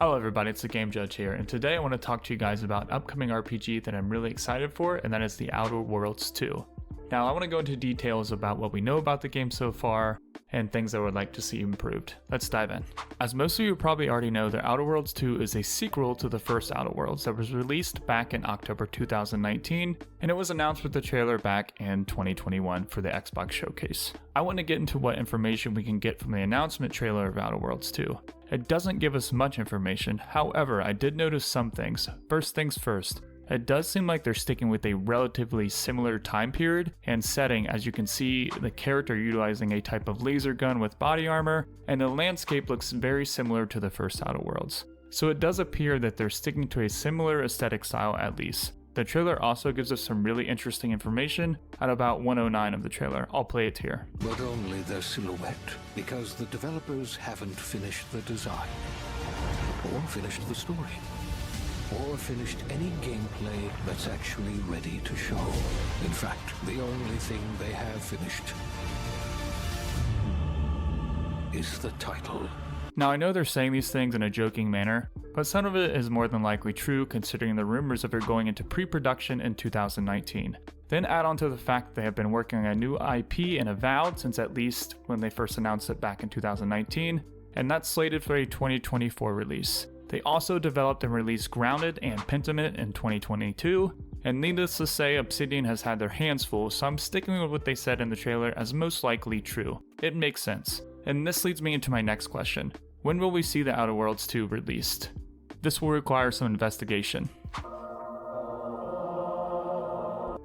Hello everybody, it's the Game Judge here, and today I want to talk to you guys about an upcoming RPG that I'm really excited for, and that is The Outer Worlds 2. Now I want to go into details about what we know about the game so far, and things I would like to see improved. Let's dive in. As most of you probably already know, The Outer Worlds 2 is a sequel to the first Outer Worlds that was released back in October 2019, and it was announced with the trailer back in 2021 for the Xbox Showcase. I want to get into what information we can get from the announcement trailer of Outer Worlds 2. It doesn't give us much information, however, I did notice some things. First things first, it does seem like they're sticking with a relatively similar time period and setting, as you can see the character utilizing a type of laser gun with body armor, and the landscape looks very similar to the first Outer Worlds. So it does appear that they're sticking to a similar aesthetic style at least. The trailer also gives us some really interesting information at about 1:09 of the trailer. I'll play it here. But only their silhouette, because the developers haven't finished the design, or finished the story, or finished any gameplay that's actually ready to show. In fact, the only thing they have finished is the title. Now I know they're saying these things in a joking manner, but some of it is more than likely true considering the rumors of it going into pre-production in 2019. Then add on to the fact that they have been working on a new IP and Avowed since at least when they first announced it back in 2019, and that's slated for a 2024 release. They also developed and released Grounded and Pentiment in 2022, and needless to say, Obsidian has had their hands full, so I'm sticking with what they said in the trailer as most likely true. It makes sense. And this leads me into my next question. When will we see The Outer Worlds 2 released? This will require some investigation.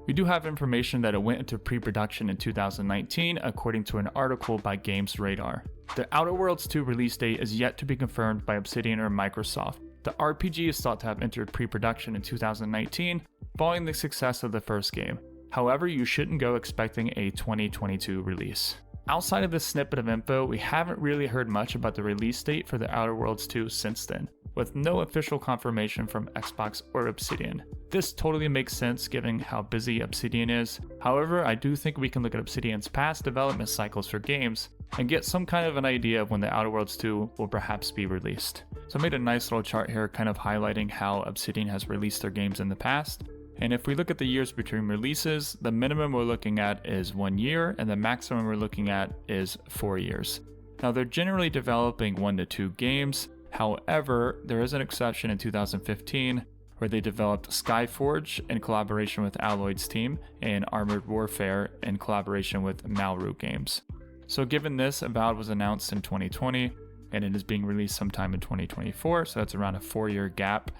We do have information that it went into pre-production in 2019 according to an article by Games Radar. The Outer Worlds 2 release date is yet to be confirmed by Obsidian or Microsoft. The RPG is thought to have entered pre-production in 2019 following the success of the first game. However, you shouldn't go expecting a 2022 release. Outside of this snippet of info, we haven't really heard much about the release date for The Outer Worlds 2 since then, with no official confirmation from Xbox or Obsidian. This totally makes sense given how busy Obsidian is. However, I do think we can look at Obsidian's past development cycles for games and get some kind of an idea of when The Outer Worlds 2 will perhaps be released. So I made a nice little chart here kind of highlighting how Obsidian has released their games in the past. And if we look at the years between releases, the minimum we're looking at is 1 year and the maximum we're looking at is 4 years. Now they're generally developing 1 to 2 games. However, there is an exception in 2015 where they developed Skyforge in collaboration with Alloyd's team and Armored Warfare in collaboration with Malru Games. So given this, Avowed was announced in 2020 and it is being released sometime in 2024, so that's around a 4-year gap,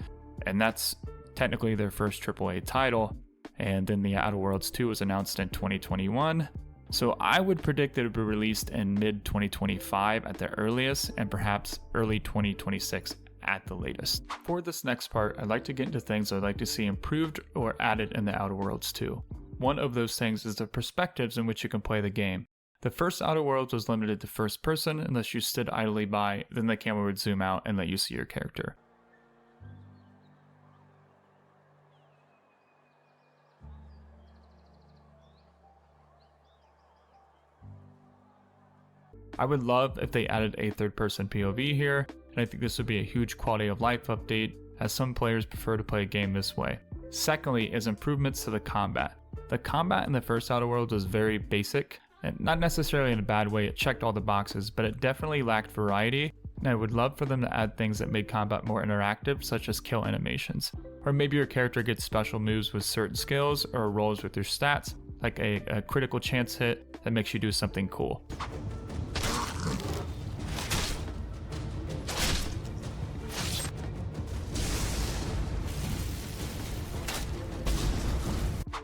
and that's technically their first AAA title. And then The Outer Worlds 2 was announced in 2021. So I would predict that it would be released in mid-2025 at the earliest, and perhaps early 2026 at the latest. For this next part, I'd like to get into things I'd like to see improved or added in The Outer Worlds 2. One of those things is the perspectives in which you can play the game. The first Outer Worlds was limited to first person unless you stood idly by, then the camera would zoom out and let you see your character. I would love if they added a third-person POV here, and I think this would be a huge quality of life update, as some players prefer to play a game this way. Secondly is improvements to the combat. The combat in the first Outer Worlds was very basic, and not necessarily in a bad way, it checked all the boxes, but it definitely lacked variety, and I would love for them to add things that made combat more interactive, such as kill animations. Or maybe your character gets special moves with certain skills, or rolls with your stats, like a critical chance hit that makes you do something cool.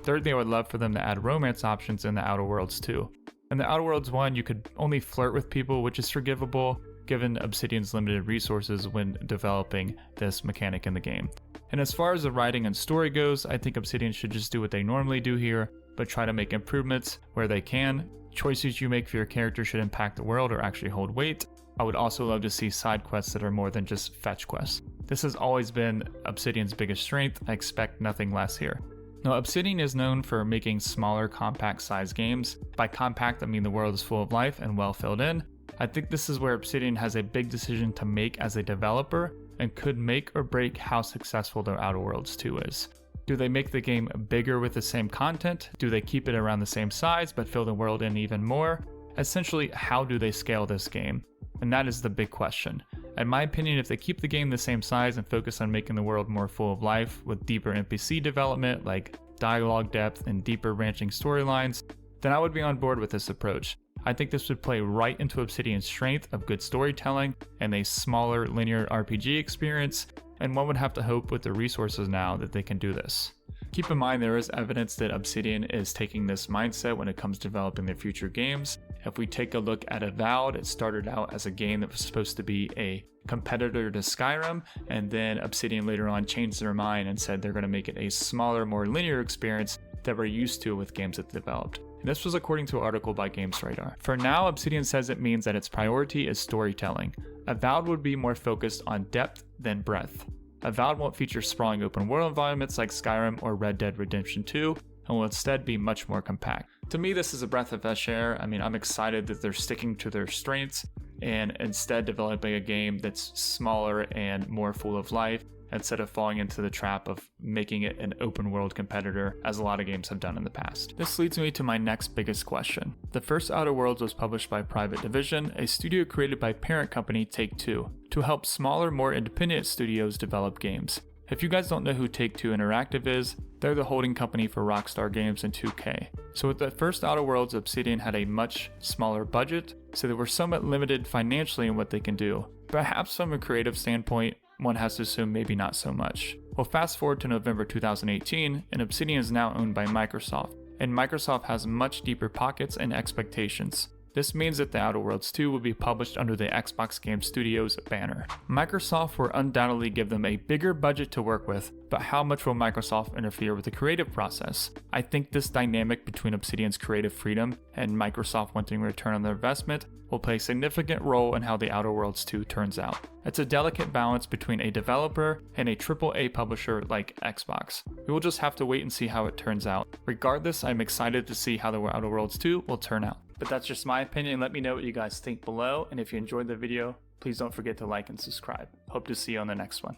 Thirdly, I would love for them to add romance options in The Outer Worlds 2. In The Outer Worlds 1, you could only flirt with people, which is forgivable given Obsidian's limited resources when developing this mechanic in the game. And as far as the writing and story goes, I think Obsidian should just do what they normally do here, but try to make improvements where they can. Choices you make for your character should impact the world or actually hold weight. I would also love to see side quests that are more than just fetch quests. This has always been Obsidian's biggest strength. I expect nothing less here. Now, Obsidian is known for making smaller, compact-sized games. By compact, I mean the world is full of life and well filled in. I think this is where Obsidian has a big decision to make as a developer, and could make or break how successful The Outer Worlds 2 is. Do they make the game bigger with the same content? Do they keep it around the same size but fill the world in even more? Essentially, how do they scale this game? And that is the big question. In my opinion, if they keep the game the same size and focus on making the world more full of life with deeper NPC development like dialogue depth and deeper branching storylines, then I would be on board with this approach. I think this would play right into Obsidian's strength of good storytelling and a smaller linear RPG experience, and one would have to hope with the resources now that they can do this. Keep in mind there is evidence that Obsidian is taking this mindset when it comes to developing their future games. If we take a look at Avowed, it started out as a game that was supposed to be a competitor to Skyrim, and then Obsidian later on changed their mind and said they're going to make it a smaller, more linear experience that we're used to with games that they developed. And this was according to an article by GamesRadar. For now, Obsidian says it means that its priority is storytelling. Avowed would be more focused on depth than breadth. Avowed won't feature sprawling open world environments like Skyrim or Red Dead Redemption 2, and will instead be much more compact. To me, this is a breath of fresh air. I'm excited that they're sticking to their strengths and instead developing a game that's smaller and more full of life, instead of falling into the trap of making it an open world competitor, as a lot of games have done in the past. This leads me to my next biggest question. The first Outer Worlds was published by Private Division, a studio created by parent company Take-Two, to help smaller, more independent studios develop games. If you guys don't know who Take-Two Interactive is, they're the holding company for Rockstar Games and 2K. So with the first Outer Worlds, Obsidian had a much smaller budget, so they were somewhat limited financially in what they can do. Perhaps from a creative standpoint, one has to assume maybe not so much. Well, fast forward to November 2018, and Obsidian is now owned by Microsoft, and Microsoft has much deeper pockets and expectations. This means that The Outer Worlds 2 will be published under the Xbox Game Studios banner. Microsoft will undoubtedly give them a bigger budget to work with, but how much will Microsoft interfere with the creative process? I think this dynamic between Obsidian's creative freedom and Microsoft wanting a return on their investment will play a significant role in how The Outer Worlds 2 turns out. It's a delicate balance between a developer and a AAA publisher like Xbox. We will just have to wait and see how it turns out. Regardless, I'm excited to see how The Outer Worlds 2 will turn out. But that's just my opinion. Let me know what you guys think below, and if you enjoyed the video, please don't forget to like and subscribe. Hope to see you on the next one.